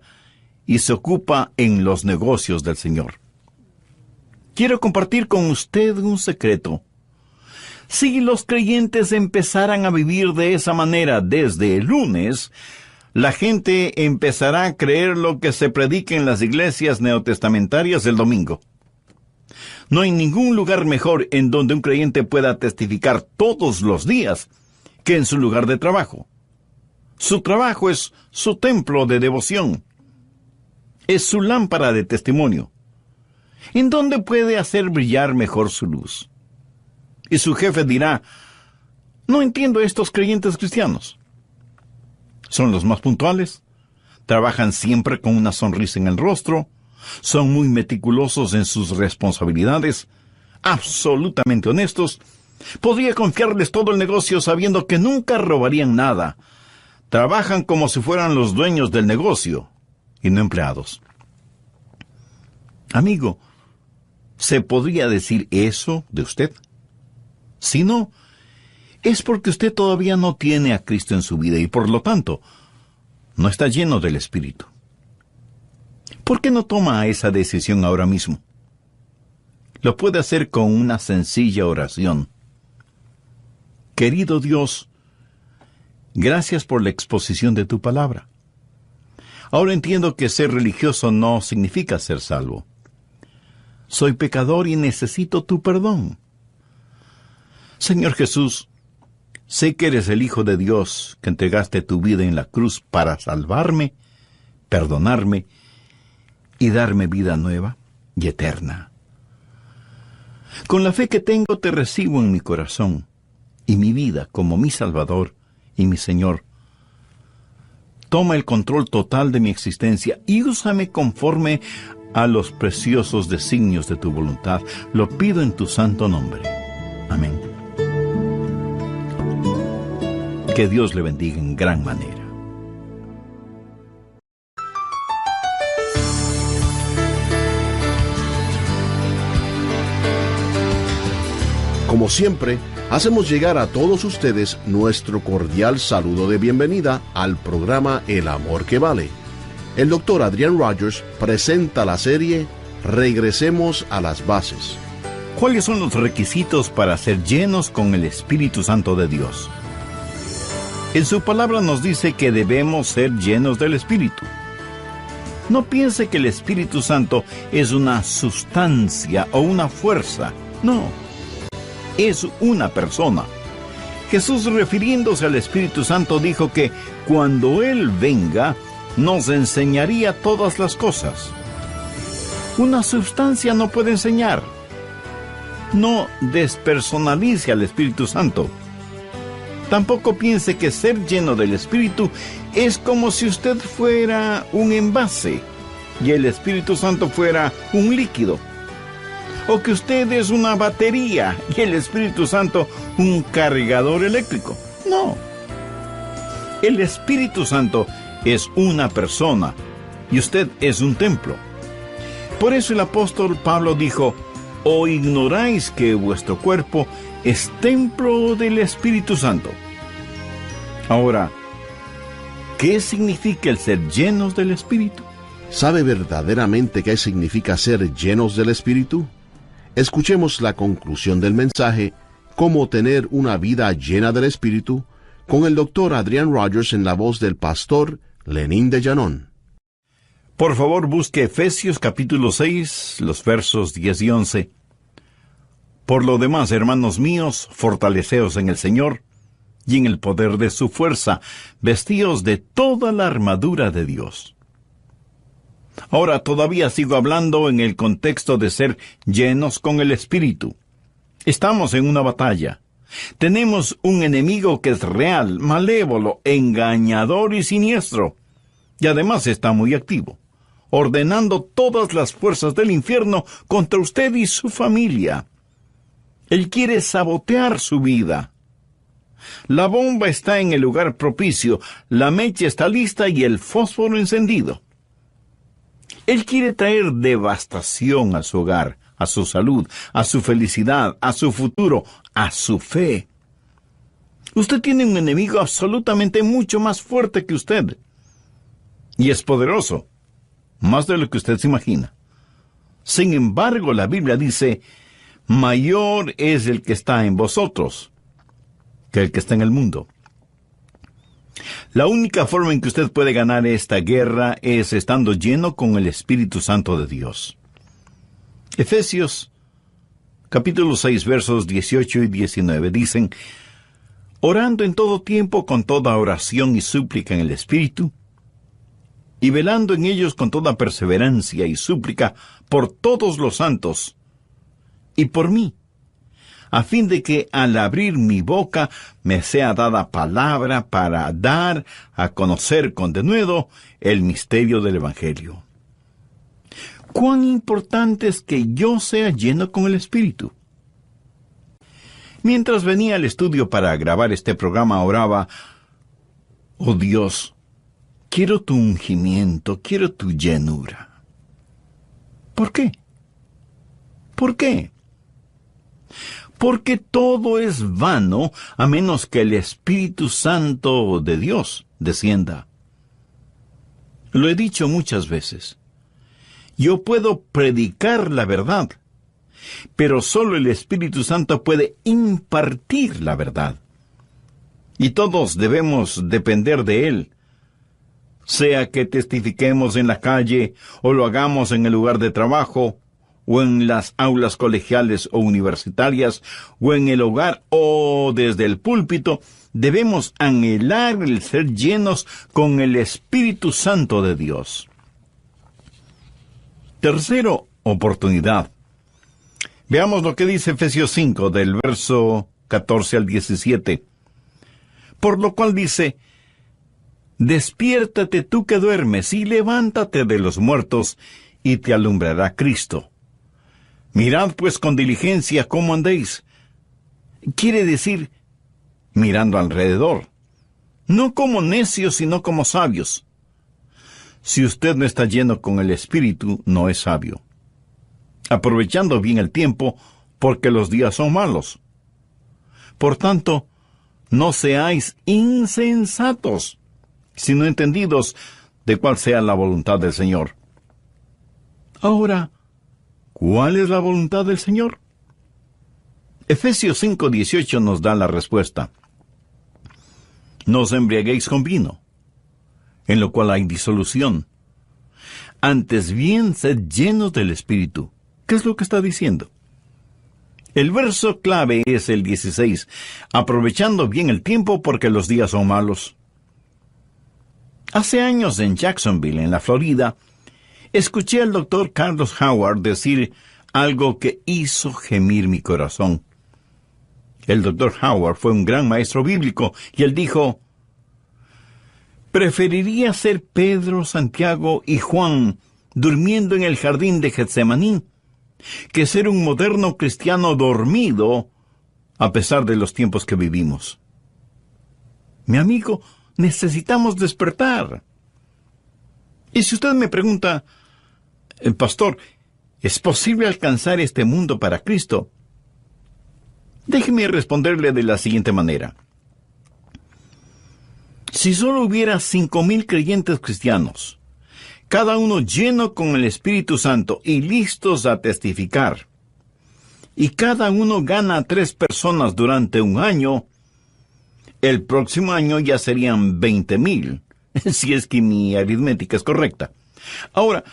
y se ocupa en los negocios del Señor. Quiero compartir con usted un secreto. Si los creyentes empezaran a vivir de esa manera desde el lunes, la gente empezará a creer lo que se predica en las iglesias neotestamentarias el domingo. No hay ningún lugar mejor en donde un creyente pueda testificar todos los días que en su lugar de trabajo. Su trabajo es su templo de devoción. Es su lámpara de testimonio. ¿En dónde puede hacer brillar mejor su luz? Y su jefe dirá: no entiendo a estos creyentes cristianos. Son los más puntuales, trabajan siempre con una sonrisa en el rostro, son muy meticulosos en sus responsabilidades, absolutamente honestos, podría confiarles todo el negocio sabiendo que nunca robarían nada. Trabajan como si fueran los dueños del negocio y no empleados. Amigo, ¿se podría decir eso de usted? Si no, es porque usted todavía no tiene a Cristo en su vida y por lo tanto no está lleno del Espíritu. ¿Por qué no toma esa decisión ahora mismo? Lo puede hacer con una sencilla oración. Querido Dios, gracias por la exposición de tu palabra. Ahora entiendo que ser religioso no significa ser salvo. Soy pecador y necesito tu perdón. Señor Jesús, sé que eres el Hijo de Dios, que entregaste tu vida en la cruz para salvarme, perdonarme y darme vida nueva y eterna. Con la fe que tengo te recibo en mi corazón y mi vida como mi Salvador y mi Señor. Toma el control total de mi existencia y úsame conforme a los preciosos designios de tu voluntad. Lo pido en tu santo nombre. Amén. Que Dios le bendiga en gran manera. Como siempre, hacemos llegar a todos ustedes nuestro cordial saludo de bienvenida al programa El Amor que Vale. El Dr. Adrian Rogers presenta la serie Regresemos a las Bases. ¿Cuáles son los requisitos para ser llenos con el Espíritu Santo de Dios? En su palabra nos dice que debemos ser llenos del Espíritu. No piense que el Espíritu Santo es una sustancia o una fuerza. No. Es una persona. Jesús, refiriéndose al Espíritu Santo, dijo que cuando Él venga, nos enseñaría todas las cosas. Una sustancia no puede enseñar. No despersonalice al Espíritu Santo. Tampoco piense que ser lleno del Espíritu es como si usted fuera un envase y el Espíritu Santo fuera un líquido. O que usted es una batería y el Espíritu Santo un cargador eléctrico. No. El Espíritu Santo es una persona y usted es un templo. Por eso el apóstol Pablo dijo: ¿O ignoráis que vuestro cuerpo es templo del Espíritu Santo? Ahora, ¿qué significa el ser llenos del Espíritu? ¿Sabe verdaderamente qué significa ser llenos del Espíritu? Escuchemos la conclusión del mensaje, Cómo tener una vida llena del Espíritu, con el Dr. Adrian Rogers en la voz del pastor Lenín de Llanón. Por favor, busque Efesios capítulo 6, los versos 10 y 11. Por lo demás, hermanos míos, fortaleceos en el Señor y en el poder de su fuerza, vestíos de toda la armadura de Dios. Ahora todavía sigo hablando en el contexto de ser llenos con el Espíritu. Estamos en una batalla. Tenemos un enemigo que es real, malévolo, engañador y siniestro. Y además está muy activo, ordenando todas las fuerzas del infierno contra usted y su familia. Él quiere sabotear su vida. La bomba está en el lugar propicio, la mecha está lista y el fósforo encendido. Él quiere traer devastación a su hogar, a su salud, a su felicidad, a su futuro, a su fe. Usted tiene un enemigo absolutamente mucho más fuerte que usted. Y es poderoso, más de lo que usted se imagina. Sin embargo, la Biblia dice: mayor es el que está en vosotros que el que está en el mundo. La única forma en que usted puede ganar esta guerra es estando lleno con el Espíritu Santo de Dios. Efesios, capítulo 6, versos 18 y 19, dicen: orando en todo tiempo con toda oración y súplica en el Espíritu, y velando en ellos con toda perseverancia y súplica por todos los santos, y por mí, a fin de que al abrir mi boca me sea dada palabra para dar a conocer con denuedo el misterio del Evangelio. ¿Cuán importante es que yo sea lleno con el Espíritu? Mientras venía al estudio para grabar este programa, oraba: oh Dios, quiero tu ungimiento, quiero tu llenura. ¿Por qué? ¿Por qué? Porque todo es vano a menos que el Espíritu Santo de Dios descienda. Lo he dicho muchas veces. Yo puedo predicar la verdad, pero solo el Espíritu Santo puede impartir la verdad. Y todos debemos depender de Él. Sea que testifiquemos en la calle, o lo hagamos en el lugar de trabajo, o en las aulas colegiales o universitarias, o en el hogar, o desde el púlpito, debemos anhelar el ser llenos con el Espíritu Santo de Dios. Tercero, oportunidad. Veamos lo que dice Efesios 5, del verso 14 al 17. Por lo cual dice: despiértate tú que duermes, y levántate de los muertos, y te alumbrará Cristo. Mirad pues con diligencia cómo andéis. Quiere decir, mirando alrededor, no como necios, sino como sabios. Si usted no está lleno con el Espíritu, no es sabio. Aprovechando bien el tiempo, porque los días son malos. Por tanto, no seáis insensatos, sino entendidos de cuál sea la voluntad del Señor. Ahora, ¿cuál es la voluntad del Señor? Efesios 5:18 nos da la respuesta. No os embriaguéis con vino, en lo cual hay disolución. Antes bien, sed llenos del Espíritu. ¿Qué es lo que está diciendo? El verso clave es el 16. Aprovechando bien el tiempo porque los días son malos. Hace años en Jacksonville, en la Florida, escuché al doctor Carlos Howard decir algo que hizo gemir mi corazón. El doctor Howard fue un gran maestro bíblico, y él dijo: preferiría ser Pedro, Santiago y Juan durmiendo en el jardín de Getsemaní que ser un moderno cristiano dormido a pesar de los tiempos que vivimos. Mi amigo, necesitamos despertar. Y si usted me pregunta: pastor, ¿es posible alcanzar este mundo para Cristo? Déjeme responderle de la siguiente manera. Si solo hubiera 5,000 creyentes cristianos, cada uno lleno con el Espíritu Santo y listos a testificar, y cada uno gana a 3 personas durante un año, el próximo año ya serían 20,000, si es que mi aritmética es correcta. Ahora,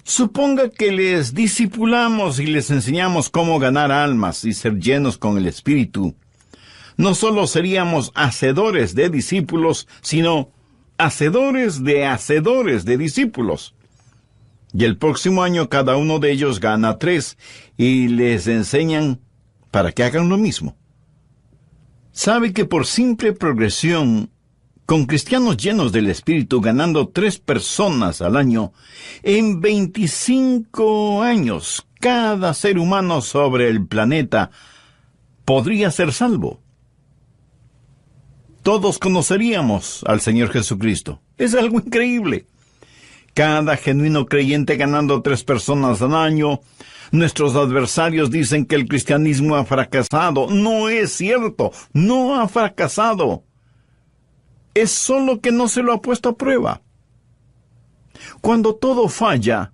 suponga que les discipulamos y les enseñamos cómo ganar almas y ser llenos con el Espíritu. No solo seríamos hacedores de discípulos, sino hacedores de discípulos. Y el próximo año cada uno de ellos gana 3 y les enseñan para que hagan lo mismo. ¿Sabe que por simple progresión, con cristianos llenos del Espíritu ganando 3 personas al año, en 25 años cada ser humano sobre el planeta podría ser salvo? Todos conoceríamos al Señor Jesucristo. Es algo increíble. Cada genuino creyente ganando 3 personas al año. Nuestros adversarios dicen que el cristianismo ha fracasado. No es cierto. No ha fracasado. Es solo que no se lo ha puesto a prueba. Cuando todo falla,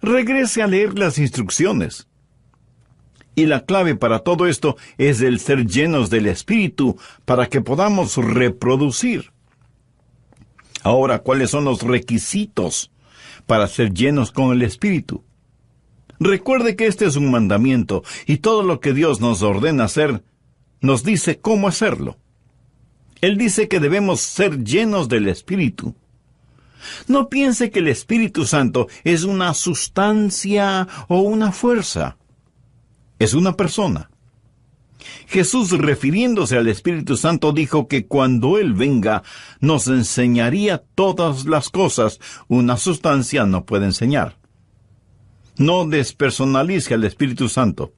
regrese a leer las instrucciones. Y la clave para todo esto es el ser llenos del Espíritu para que podamos reproducir. Ahora, ¿cuáles son los requisitos para ser llenos con el Espíritu? Recuerde que este es un mandamiento, y todo lo que Dios nos ordena hacer, nos dice cómo hacerlo. Él dice que debemos ser llenos del Espíritu. No piense que el Espíritu Santo es una sustancia o una fuerza. Es una persona. Jesús, refiriéndose al Espíritu Santo, dijo que cuando Él venga, nos enseñaría todas las cosas. Una sustancia no puede enseñar. No despersonalice al Espíritu Santo.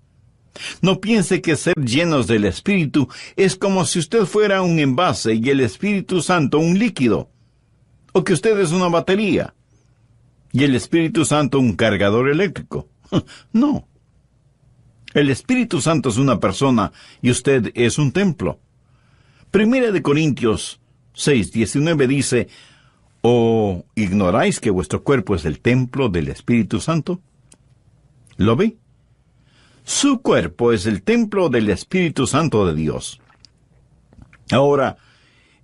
No piense que ser llenos del Espíritu es como si usted fuera un envase y el Espíritu Santo un líquido, o que usted es una batería y el Espíritu Santo un cargador eléctrico. No. El Espíritu Santo es una persona y usted es un templo. 1 Corintios 6:19 dice: ¿O ignoráis que vuestro cuerpo es el templo del Espíritu Santo? ¿Lo ve? Su cuerpo es el templo del Espíritu Santo de Dios. Ahora,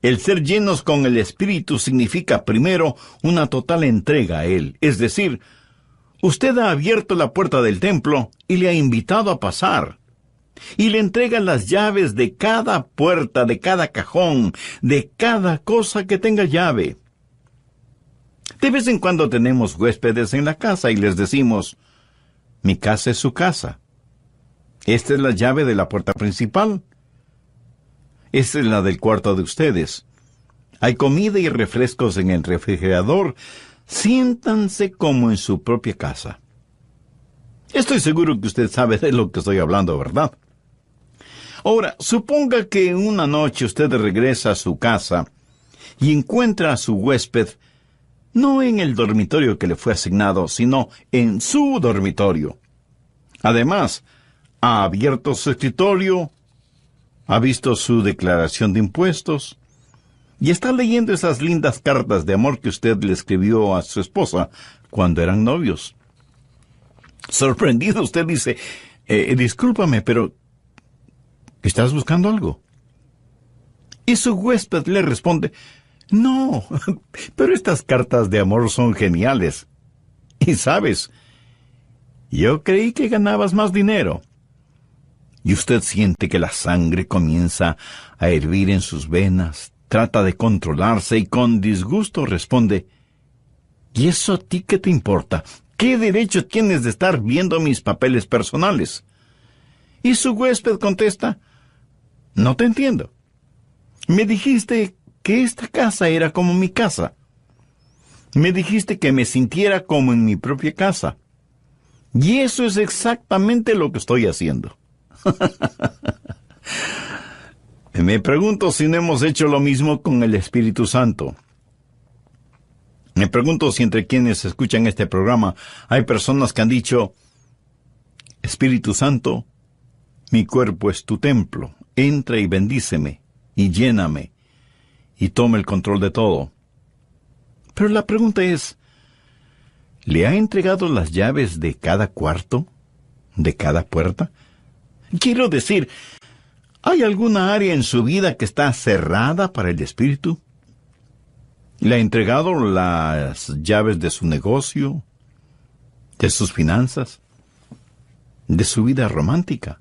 el ser llenos con el Espíritu significa primero una total entrega a Él. Es decir, usted ha abierto la puerta del templo y le ha invitado a pasar. Y le entrega las llaves de cada puerta, de cada cajón, de cada cosa que tenga llave. De vez en cuando tenemos huéspedes en la casa y les decimos: mi casa es su casa. Esta es la llave de la puerta principal. Esta es la del cuarto de ustedes. Hay comida y refrescos en el refrigerador. Siéntanse como en su propia casa. Estoy seguro que usted sabe de lo que estoy hablando, ¿verdad? Ahora, suponga que una noche usted regresa a su casa y encuentra a su huésped no en el dormitorio que le fue asignado, sino en su dormitorio. Además, ha abierto su escritorio, ha visto su declaración de impuestos y está leyendo esas lindas cartas de amor que usted le escribió a su esposa cuando eran novios. Sorprendido, usted dice: discúlpame, pero ¿estás buscando algo? Y su huésped le responde: no, pero estas cartas de amor son geniales. Y sabes, yo creí que ganabas más dinero. Y usted siente que la sangre comienza a hervir en sus venas, trata de controlarse y con disgusto responde: ¿y eso a ti qué te importa? ¿Qué derecho tienes de estar viendo mis papeles personales? Y su huésped contesta: no te entiendo. Me dijiste que esta casa era como mi casa. Me dijiste que me sintiera como en mi propia casa. Y eso es exactamente lo que estoy haciendo. Me pregunto si no hemos hecho lo mismo con el Espíritu Santo. Me pregunto si entre quienes escuchan este programa hay personas que han dicho: Espíritu Santo, mi cuerpo es tu templo. Entra y bendíceme, y lléname, y toma el control de todo. Pero la pregunta es: ¿le ha entregado las llaves de cada cuarto, de cada puerta? Quiero decir, ¿hay alguna área en su vida que está cerrada para el Espíritu? ¿Le ha entregado las llaves de su negocio, de sus finanzas, de su vida romántica?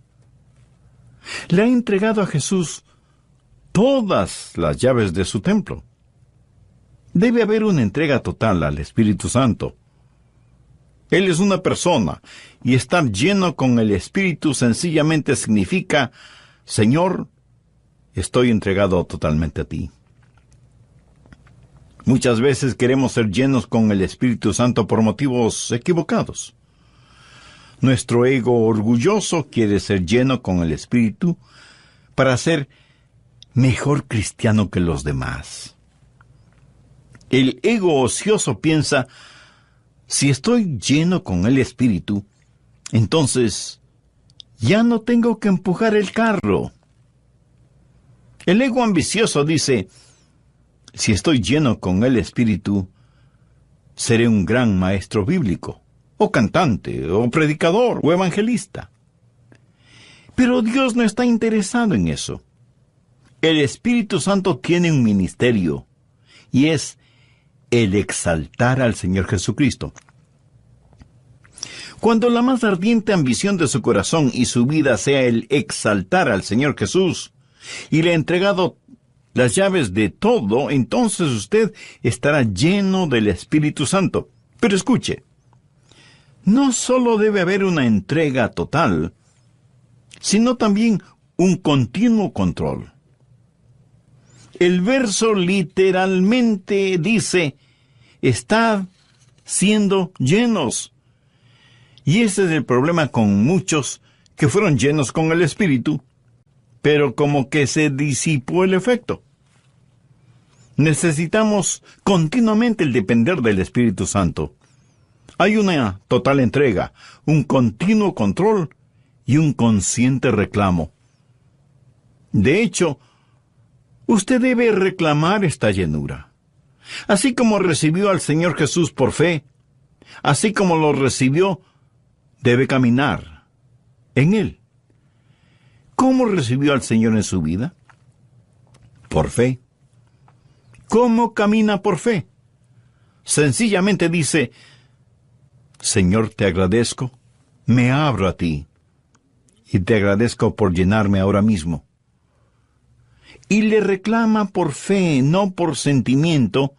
¿Le ha entregado a Jesús todas las llaves de su templo? Debe haber una entrega total al Espíritu Santo. Él es una persona, y estar lleno con el Espíritu sencillamente significa: Señor, estoy entregado totalmente a ti. Muchas veces queremos ser llenos con el Espíritu Santo por motivos equivocados. Nuestro ego orgulloso quiere ser lleno con el Espíritu para ser mejor cristiano que los demás. El ego ocioso piensa: si estoy lleno con el Espíritu, entonces ya no tengo que empujar el carro. El ego ambicioso dice: si estoy lleno con el Espíritu, seré un gran maestro bíblico, o cantante, o predicador, o evangelista. Pero Dios no está interesado en eso. El Espíritu Santo tiene un ministerio, y es el exaltar al Señor Jesucristo. Cuando la más ardiente ambición de su corazón y su vida sea el exaltar al Señor Jesús, y le ha entregado las llaves de todo, entonces usted estará lleno del Espíritu Santo. Pero escuche, no solo debe haber una entrega total, sino también un continuo control. El verso literalmente dice: estad siendo llenos. Y ese es el problema con muchos que fueron llenos con el Espíritu, pero como que se disipó el efecto. Necesitamos continuamente el depender del Espíritu Santo. Hay una total entrega, un continuo control y un consciente reclamo. De hecho, usted debe reclamar esta llenura. Así como recibió al Señor Jesús por fe, así como lo recibió, debe caminar en Él. ¿Cómo recibió al Señor en su vida? Por fe. ¿Cómo camina por fe? Sencillamente dice: Señor, te agradezco, me abro a ti, y te agradezco por llenarme ahora mismo. Y le reclama por fe, no por sentimiento,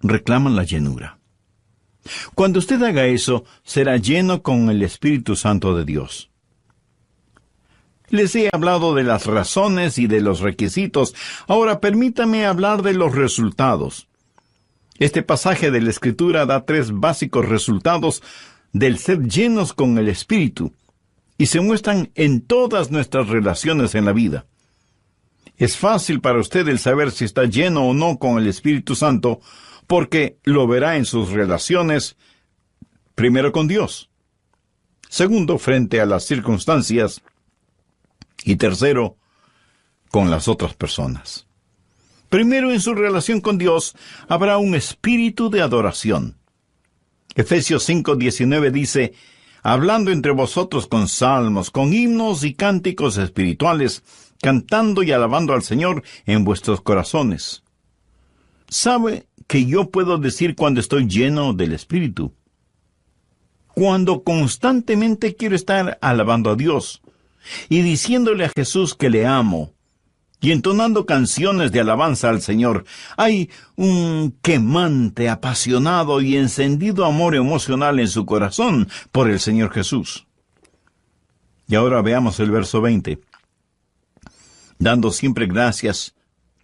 reclaman la llenura. Cuando usted haga eso, será lleno con el Espíritu Santo de Dios. Les he hablado de las razones y de los requisitos. Ahora permítame hablar de los resultados. Este pasaje de la Escritura da 3 básicos resultados del ser llenos con el Espíritu, y se muestran en todas nuestras relaciones en la vida. Es fácil para usted el saber si está lleno o no con el Espíritu Santo, porque lo verá en sus relaciones, primero con Dios, segundo, frente a las circunstancias, y tercero, con las otras personas. Primero, en su relación con Dios, habrá un espíritu de adoración. Efesios 5:19 dice: hablando entre vosotros con salmos, con himnos y cánticos espirituales, cantando y alabando al Señor en vuestros corazones. ¿Sabe que yo puedo decir cuando estoy lleno del Espíritu? Cuando constantemente quiero estar alabando a Dios y diciéndole a Jesús que le amo, y entonando canciones de alabanza al Señor. Hay un quemante, apasionado y encendido amor emocional en su corazón por el Señor Jesús. Y ahora veamos el verso 20. Dando siempre gracias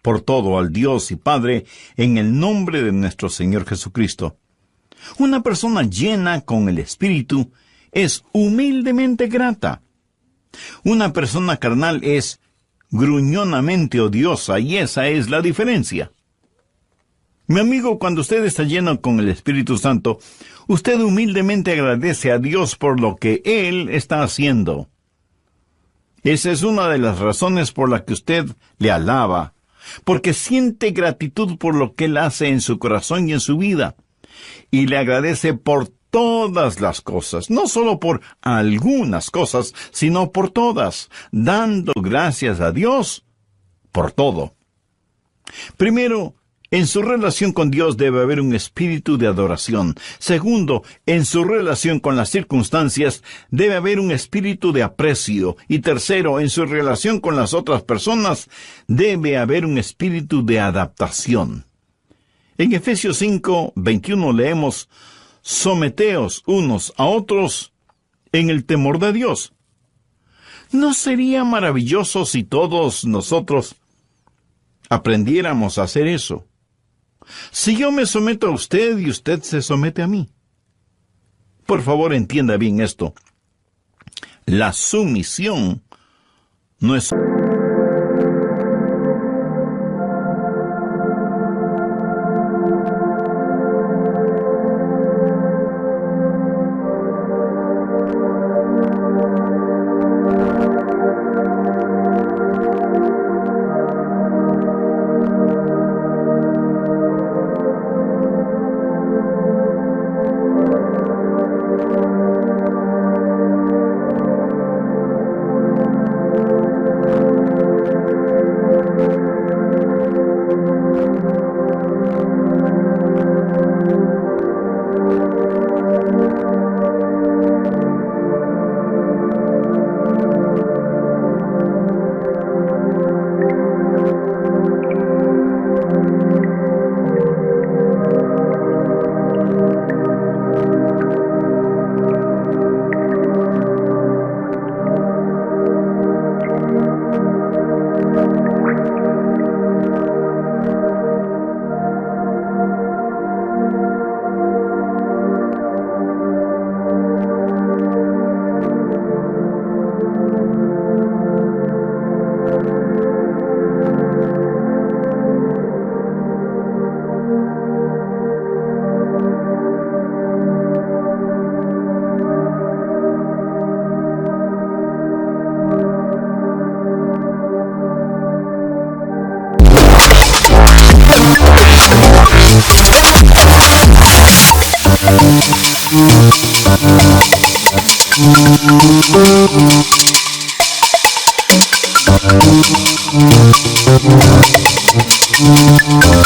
por todo al Dios y Padre en el nombre de nuestro Señor Jesucristo. Una persona llena con el Espíritu es humildemente grata. Una persona carnal es gruñonamente odiosa, y esa es la diferencia. Mi amigo, cuando usted está lleno con el Espíritu Santo, usted humildemente agradece a Dios por lo que Él está haciendo. Esa es una de las razones por la que usted le alaba, porque siente gratitud por lo que Él hace en su corazón y en su vida, y le agradece por todas las cosas, no solo por algunas cosas, sino por todas, dando gracias a Dios por todo. Primero, en su relación con Dios debe haber un espíritu de adoración. Segundo, en su relación con las circunstancias debe haber un espíritu de aprecio. Y tercero, en su relación con las otras personas debe haber un espíritu de adaptación. En Efesios 5:21 leemos: someteos unos a otros en el temor de Dios. ¿No sería maravilloso si todos nosotros aprendiéramos a hacer eso? Si yo me someto a usted y usted se somete a mí. Por favor, entienda bien esto. La sumisión no es...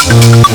Thank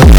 you.